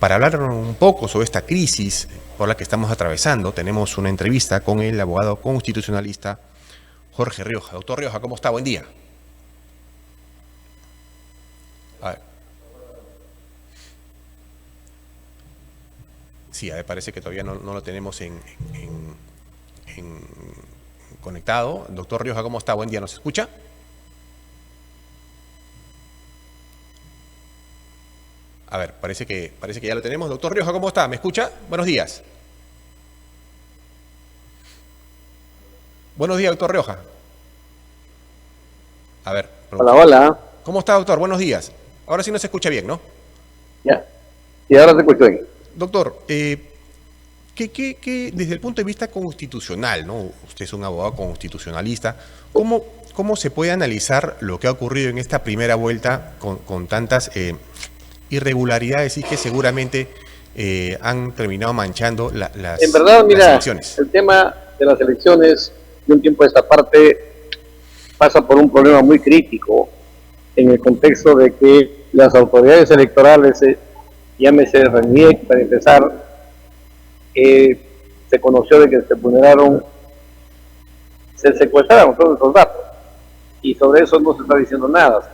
Para hablar un poco sobre esta crisis por la que estamos atravesando, tenemos una entrevista con el abogado constitucionalista Jorge Rioja. Doctor Rioja, ¿cómo está? Buen día. A ver. Sí, a ver, parece que todavía no lo tenemos en conectado. Doctor Rioja, ¿cómo está? Buen día, ¿nos escucha? A ver, parece que ya lo tenemos. Doctor Rioja, ¿cómo está? ¿Me escucha? Buenos días. Buenos días, doctor Rioja. A ver. Hola, hola. ¿Cómo está, doctor? Buenos días. Ahora sí no se escucha bien, ¿no? Ya. Y ahora se escucha bien. Doctor, desde el punto de vista constitucional, ¿no? Usted es un abogado constitucionalista, ¿cómo se puede analizar lo que ha ocurrido en esta primera vuelta con tantas irregularidades y que seguramente han terminado manchando En verdad, mira, las elecciones? El tema de las elecciones de un tiempo a esta parte pasa por un problema muy crítico en el contexto de que las autoridades electorales, llámese RENIEC, para empezar, se conoció de que se secuestraron todos esos datos, y sobre eso no se está diciendo nada.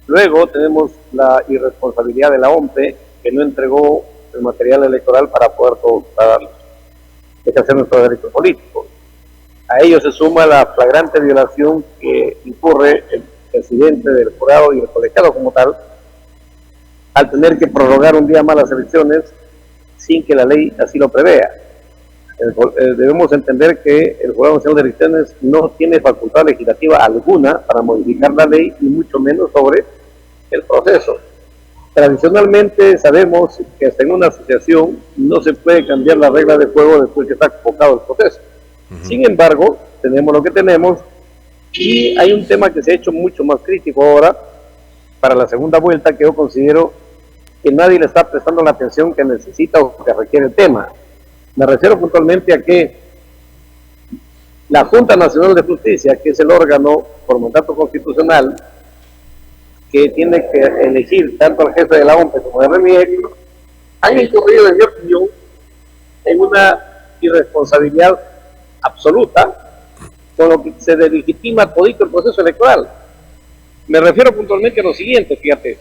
Luego tenemos la irresponsabilidad de la OMPE, que no entregó el material electoral para poder ejercer nuestros derechos políticos. A ello se suma la flagrante violación que incurre el presidente del jurado y el colegiado como tal, al tener que prorrogar un día más las elecciones sin que la ley así lo prevea. Debemos entender que el Jurado Nacional de Elecciones no tiene facultad legislativa alguna para modificar la ley, y mucho menos sobre el proceso. Tradicionalmente sabemos que hasta en una asociación no se puede cambiar la regla de juego después que está convocado el proceso. Sin embargo, tenemos lo que tenemos, y hay un tema que se ha hecho mucho más crítico ahora para la segunda vuelta, que yo considero que nadie le está prestando la atención que necesita o que requiere el tema. Me refiero puntualmente a que la Junta Nacional de Justicia, que es el órgano por mandato constitucional que tiene que elegir tanto al jefe de la OMPE como de RENIEC, han incurrido, en mi opinión, en una irresponsabilidad absoluta, con lo que se delegitima todito el proceso electoral. Me refiero puntualmente a lo siguiente, fíjate.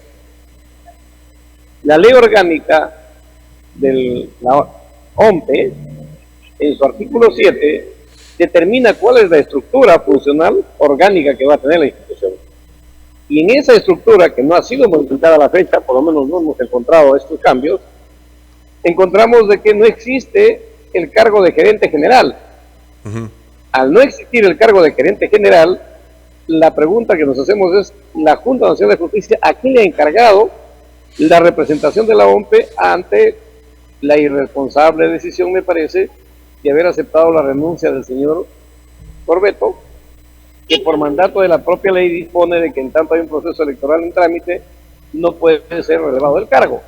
La ley orgánica de la OMPE, en su artículo 7, determina cuál es la estructura funcional orgánica que va a tener la institución. Y en esa estructura, que no ha sido modificada a la fecha, por lo menos no hemos encontrado estos cambios, encontramos de que no existe el cargo de gerente general. Al no existir el cargo de gerente general, la pregunta que nos hacemos es: la Junta Nacional de Justicia, ¿a quién le ha encargado la representación de la OMPE ante la irresponsable decisión, me parece, de haber aceptado la renuncia del señor Corbeto, que por mandato de la propia ley dispone de que en tanto hay un proceso electoral en trámite, no puede ser relevado del cargo?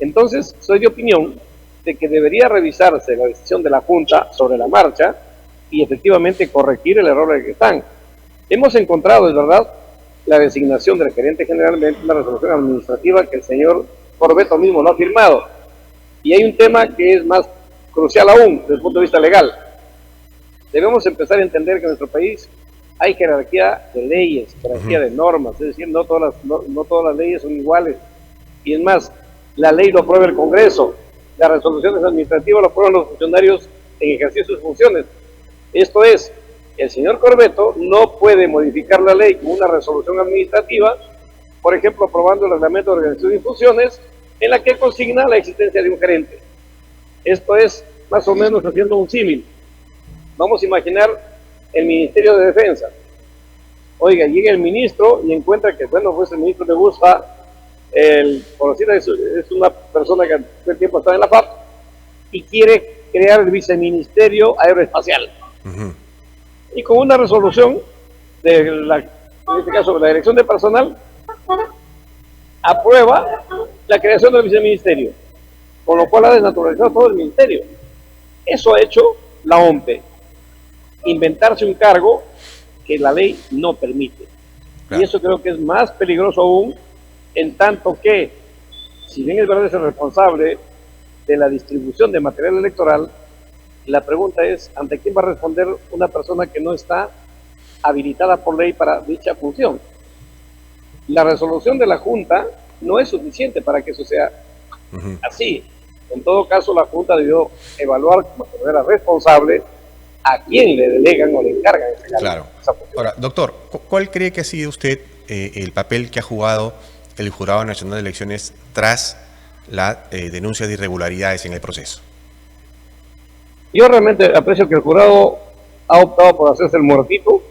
Entonces, soy de opinión de que debería revisarse la decisión de la Junta sobre la marcha y efectivamente corregir el error en el que están. Hemos encontrado, es verdad, la designación del gerente general mediante una resolución administrativa que el señor Corbeto mismo lo ha firmado. Y hay un tema que es más crucial aún desde el punto de vista legal. Debemos empezar a entender que en nuestro país hay jerarquía de leyes, jerarquía de normas, es decir, no todas las leyes son iguales. Y es más, la ley lo aprueba el Congreso, las resoluciones administrativas lo aprueban los funcionarios en ejercicio de sus funciones. Esto es, el señor Corbeto no puede modificar la ley con una resolución administrativa, por ejemplo, aprobando el reglamento de organización y funciones, en la que consigna la existencia de un gerente. Esto es más o menos haciendo un símil. Vamos a imaginar el Ministerio de Defensa. Oiga, llega el ministro y encuentra que, bueno, pues el ministro le gusta, conocida es una persona que todo el tiempo está en la FAP, y quiere crear el viceministerio aeroespacial. Y con una resolución en este caso de la dirección de personal, aprueba la creación del viceministerio, con lo cual ha desnaturalizado todo el ministerio. Eso ha hecho la OMPE, inventarse un cargo que la ley no permite. Claro. Y eso creo que es más peligroso aún, en tanto que si bien es verdad es el responsable de la distribución de material electoral, la pregunta es, ¿ante quién va a responder una persona que no está habilitada por ley para dicha función? La resolución de la Junta no es suficiente para que eso sea así. En todo caso, la Junta debió evaluar como manera responsable a quién le delegan o le encargan claro. Esa función. Ahora, doctor, ¿cuál cree que ha sido usted el papel que ha jugado el Jurado Nacional de Elecciones tras la denuncia de irregularidades en el proceso? Yo realmente aprecio que el jurado ha optado por hacerse el muertito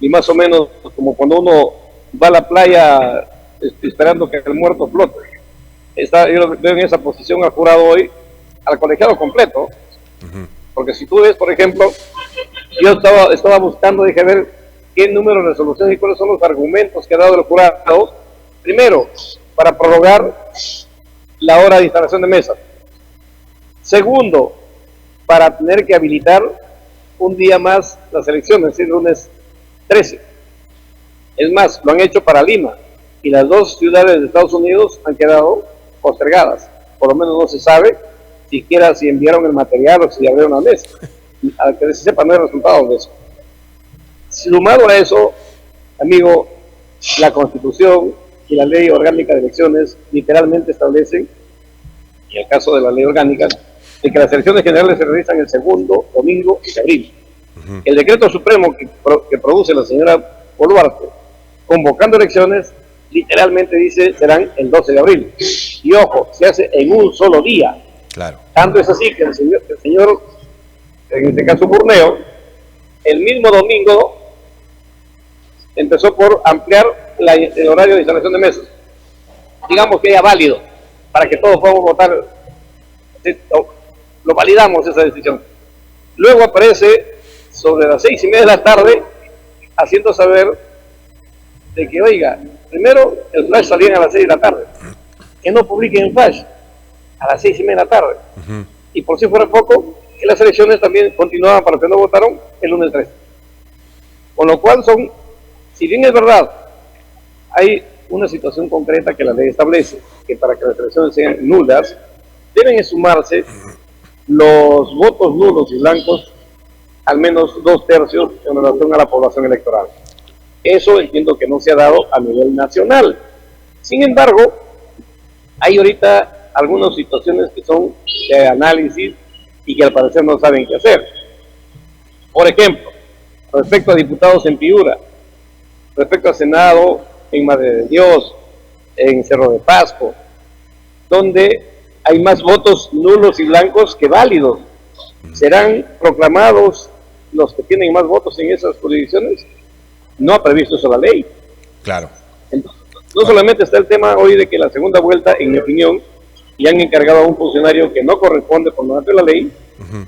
y más o menos como cuando uno va a la playa esperando que el muerto flote. Yo veo en esa posición al jurado hoy, al colegiado completo, porque si tú ves, por ejemplo, yo estaba buscando, dije, a ver qué número de resoluciones y cuáles son los argumentos que ha dado el jurado. Primero, para prorrogar la hora de instalación de mesas. Segundo, para tener que habilitar un día más las elecciones, es decir, lunes 13. Es más, lo han hecho para Lima y las dos ciudades de Estados Unidos han quedado postergadas. Por lo menos no se sabe siquiera si enviaron el material o si abrieron la mesa. A que se sepa, no hay resultados de eso. Sumado a eso, amigo, la Constitución y la Ley Orgánica de Elecciones literalmente establecen, en el caso de la Ley Orgánica, de que las elecciones generales se realizan el segundo domingo de abril. El decreto supremo que produce la señora Boluarte, convocando elecciones, literalmente dice serán el 12 de abril. Y ojo, se hace en un solo día. Claro. Tanto es así que el señor, en este caso Burneo, el mismo domingo empezó por ampliar el horario de instalación de mesas. Digamos que ya válido, para que todos podamos votar. Lo validamos esa decisión. Luego aparece sobre las 6:30 de la tarde haciendo saber de que, oiga, primero el flash salía a las 6 de la tarde, que no publiquen el flash a las 6:30 de la tarde, y por si fuera poco, que las elecciones también continuaban para los que no votaron el lunes 13. Con lo cual si bien es verdad, hay una situación concreta que la ley establece, que para que las elecciones sean nulas, deben sumarse los votos nulos y blancos, al menos 2/3 en relación a la población electoral. Eso entiendo que no se ha dado a nivel nacional. Sin embargo, hay ahorita algunas situaciones que son de análisis y que al parecer no saben qué hacer. Por ejemplo, respecto a diputados en Piura, respecto al Senado en Madre de Dios, en Cerro de Pasco, donde hay más votos nulos y blancos que válidos. ¿Serán proclamados los que tienen más votos en esas jurisdicciones? No ha previsto eso la ley. Claro. Entonces, no solamente está el tema hoy de que la segunda vuelta, en mi opinión, le han encargado a un funcionario que no corresponde por mandato de la ley,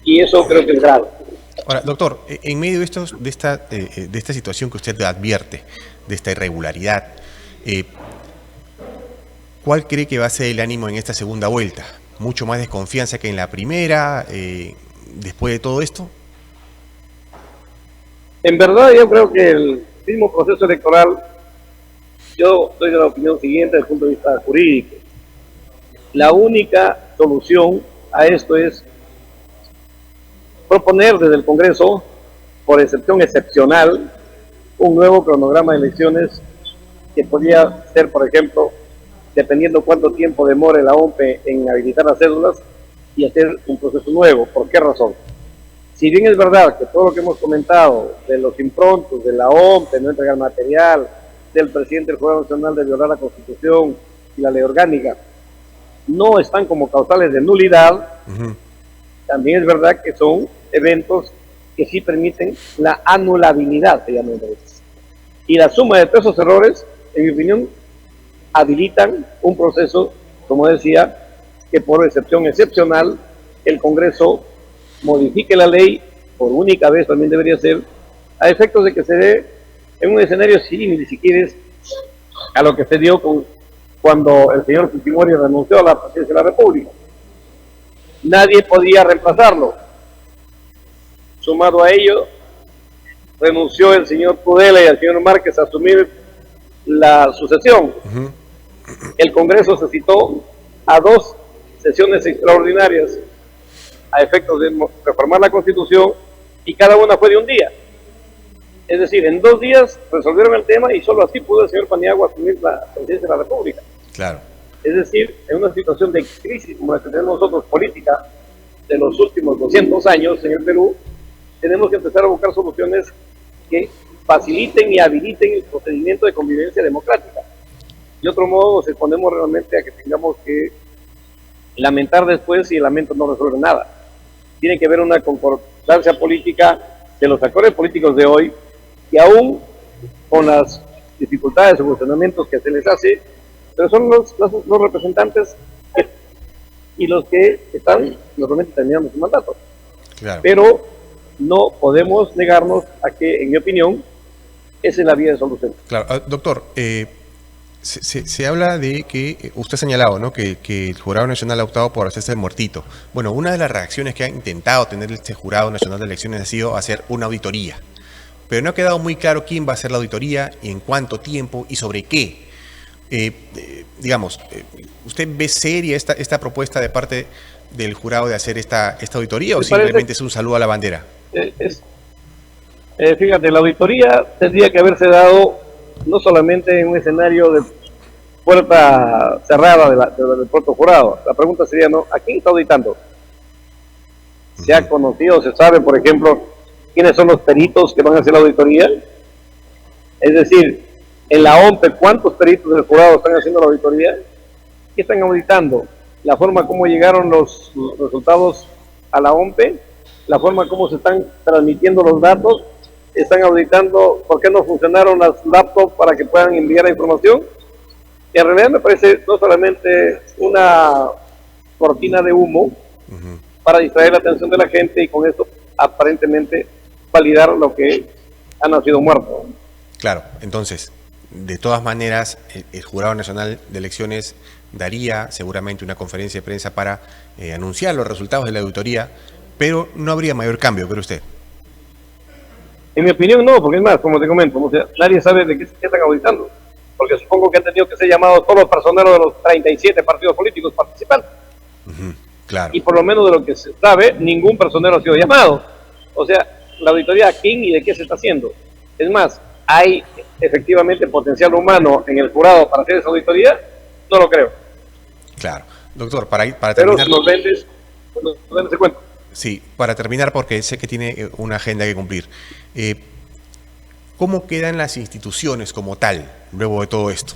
y eso creo que es grave. Ahora, doctor, en medio de esta situación que usted advierte, de esta irregularidad, ¿cuál cree que va a ser el ánimo en esta segunda vuelta? ¿Mucho más desconfianza que en la primera, después de todo esto? En verdad, yo creo que el mismo proceso electoral, yo soy de la opinión siguiente desde el punto de vista jurídico. La única solución a esto es proponer desde el Congreso, por excepción excepcional, un nuevo cronograma de elecciones que podría ser, por ejemplo, dependiendo cuánto tiempo demore la OMPE en habilitar las cédulas, y hacer un proceso nuevo. ¿Por qué razón? Si bien es verdad que todo lo que hemos comentado de los improntos, de la OMPE, no entregar material, del presidente del Jurado Nacional de violar la Constitución y la ley orgánica, no están como causales de nulidad, también es verdad que son eventos que sí permiten la anulabilidad, se llama en derecho. Y la suma de todos esos errores, en mi opinión, habilitan un proceso, como decía, que por excepción excepcional, el Congreso modifique la ley, por única vez también debería ser, a efectos de que se dé en un escenario similar, si quieres, a lo que se dio cuando el señor Fujimori renunció a la presidencia de la República. Nadie podía reemplazarlo. Sumado a ello, renunció el señor Tudela y el señor Márquez a asumir la sucesión. El Congreso se citó a 2 sesiones extraordinarias a efectos de reformar la Constitución, y cada una fue de un día. Es decir, en 2 días resolvieron el tema y solo así pudo el señor Paniagua asumir la presidencia de la República. Claro. Es decir, en una situación de crisis como la que tenemos nosotros, política, de los últimos 200 años en el Perú, tenemos que empezar a buscar soluciones que faciliten y habiliten el procedimiento de convivencia democrática. De otro modo, nos exponemos realmente a que tengamos que lamentar después, y el lamento no resuelve nada. Tiene que haber una concordancia política de los actores políticos de hoy, que aún con las dificultades o funcionamientos que se les hace, pero son los representantes y los que están normalmente terminando su mandato. Claro. Pero no podemos negarnos a que, en mi opinión, esa es la vía de solución. Claro. Doctor, se habla de que, usted ha señalado, ¿no?, que el Jurado Nacional ha optado por hacerse el muertito. Bueno, una de las reacciones que ha intentado tener este Jurado Nacional de Elecciones ha sido hacer una auditoría. Pero no ha quedado muy claro quién va a hacer la auditoría, y en cuánto tiempo y sobre qué. ¿Usted ve seria esta propuesta de parte del jurado de hacer esta auditoría, o simplemente es un saludo a la bandera? Fíjate, la auditoría tendría que haberse dado no solamente en un escenario de puerta cerrada del propio jurado. La pregunta sería, ¿no?, ¿a quién está auditando? ¿Se ha conocido, se sabe, por ejemplo, quiénes son los peritos que van a hacer la auditoría? Es decir, en la OMPE, ¿cuántos peritos del jurado están haciendo la auditoría? ¿Qué están auditando? La forma como llegaron los resultados a la OMPE, la forma como se están transmitiendo los datos, están auditando por qué no funcionaron las laptops para que puedan enviar la información. Y en realidad me parece no solamente una cortina de humo para distraer la atención de la gente y con eso aparentemente validar lo que ha nacido muerto. Claro, entonces, de todas maneras, el Jurado Nacional de Elecciones daría seguramente una conferencia de prensa para anunciar los resultados de la auditoría, pero no habría mayor cambio, ¿cree usted? En mi opinión no, porque es más, como te comento, o sea, nadie sabe de qué están auditando, porque supongo que han tenido que ser llamados todos los personeros de los 37 partidos políticos participantes. Claro. Y por lo menos de lo que se sabe, ningún personero ha sido llamado. O sea, la auditoría, ¿a quién y de qué se está haciendo? Es más, ¿hay efectivamente potencial humano en el jurado para hacer esa auditoría? No lo creo. Claro. Doctor, para terminar... Pero nos vendes ese cuento. Sí, para terminar, porque sé que tiene una agenda que cumplir. ¿Cómo quedan las instituciones como tal luego de todo esto?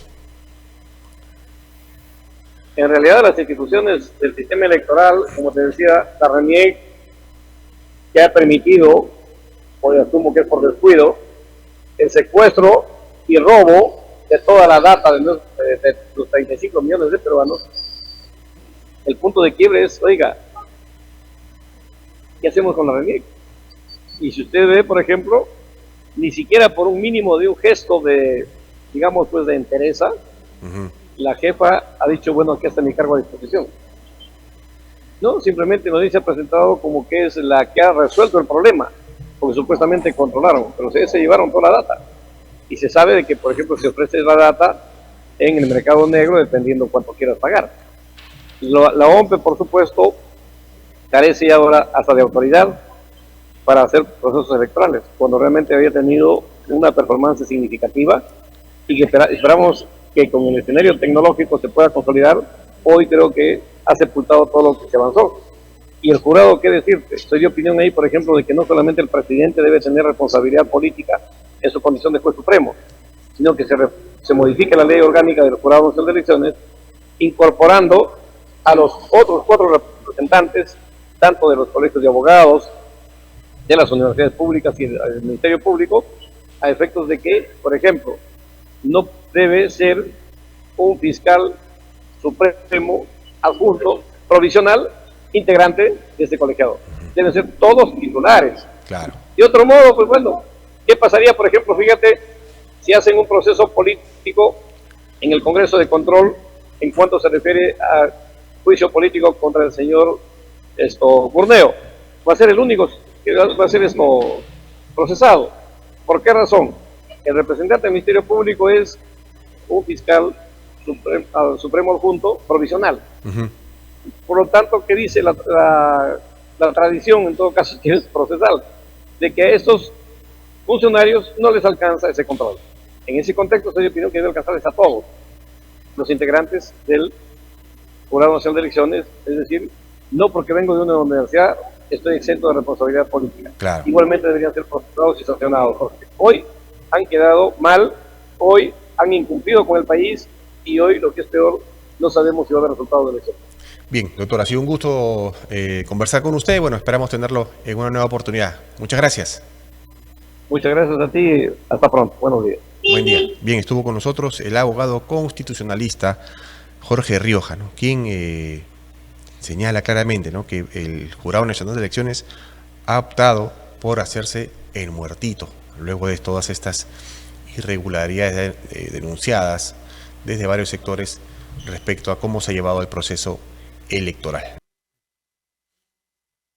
En realidad, las instituciones del sistema electoral, como te decía, la RENIEC, que ha permitido, hoy asumo que es por descuido, el secuestro y robo de toda la data de los 35 millones de peruanos. El punto de quiebre es, oiga, ¿qué hacemos con la RENIEC? Y si usted ve, por ejemplo, ni siquiera por un mínimo de un gesto de, digamos, pues de entereza, la jefa ha dicho, bueno, aquí está mi cargo a disposición. No, simplemente nos dice, ha presentado como que es la que ha resuelto el problema, porque supuestamente controlaron, pero se llevaron toda la data. Y se sabe de que, por ejemplo, se ofrece la data en el mercado negro dependiendo cuánto quieras pagar. La OMPE, por supuesto, carece ahora hasta de autoridad para hacer procesos electorales, cuando realmente había tenido una performance significativa y que esperamos que con el escenario tecnológico se pueda consolidar. Hoy creo que ha sepultado todo lo que se avanzó. Y el jurado, ¿qué decirte? Soy de opinión ahí, por ejemplo, de que no solamente el presidente debe tener responsabilidad política en su condición de juez supremo, sino que se modifique la ley orgánica del Jurado Nacional de Elecciones, incorporando a los otros 4 representantes, tanto de los colegios de abogados, de las universidades públicas y del Ministerio Público, a efectos de que, por ejemplo, no debe ser un fiscal supremo adjunto provisional integrante de este colegiado. Deben ser todos titulares. Claro. De otro modo, pues bueno, ¿qué pasaría, por ejemplo, fíjate, si hacen un proceso político en el Congreso de Control en cuanto se refiere a juicio político contra el señor Burneo? Va a ser el único que va a ser procesado. ¿Por qué razón? El representante del Ministerio Público es un fiscal al Supremo Adjunto provisional. Ujú. Por lo tanto, ¿qué dice la tradición, en todo caso, que es procesal? De que a estos funcionarios no les alcanza ese control. En ese contexto, yo opino que debe alcanzarles a todos los integrantes del Jurado Nacional de Elecciones, es decir, no porque vengo de una universidad estoy exento de responsabilidad política. Claro. Igualmente deberían ser procesados y sancionados, porque hoy han quedado mal, hoy han incumplido con el país y hoy, lo que es peor, no sabemos si va a haber resultado de elección. Bien, doctor, ha sido un gusto conversar con usted. Bueno, esperamos tenerlo en una nueva oportunidad. Muchas gracias. Muchas gracias a ti. Hasta pronto. Buenos días. Buen día. Bien, estuvo con nosotros el abogado constitucionalista Jorge Rioja, ¿no? Quien señala claramente, ¿no?, que el Jurado Nacional de Elecciones ha optado por hacerse el muertito luego de todas estas irregularidades denunciadas desde varios sectores respecto a cómo se ha llevado el proceso electoral.